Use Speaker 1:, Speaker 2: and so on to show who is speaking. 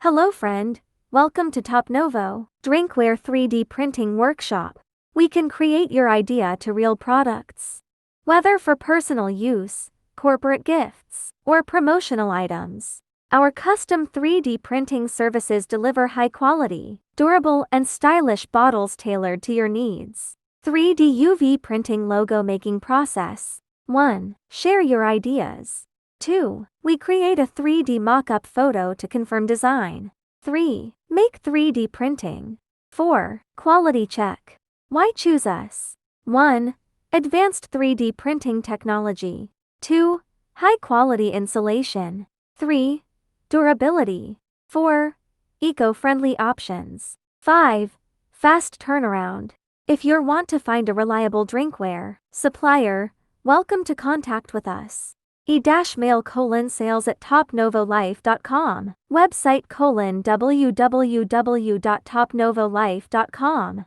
Speaker 1: Hello friend, welcome to Topnovo Drinkware 3D Printing Workshop. We can create your idea to real products. Whether for personal use, corporate gifts, or promotional items. Our custom 3D printing services deliver high quality, durable and stylish bottles tailored to your needs. 3D UV printing logo making process. 1. Share your ideas. 2. We create a 3D mock-up photo to confirm design. 3. Make 3D printing. 4. Quality check. Why choose us? 1. Advanced 3D printing technology. 2. High quality insulation. 3. Durability. 4. Eco-friendly options. 5. Fast turnaround. If you want to find a reliable drinkware supplier, welcome to contact with us. email:sales@topnovolife.com. Website: www.topnovolife.com.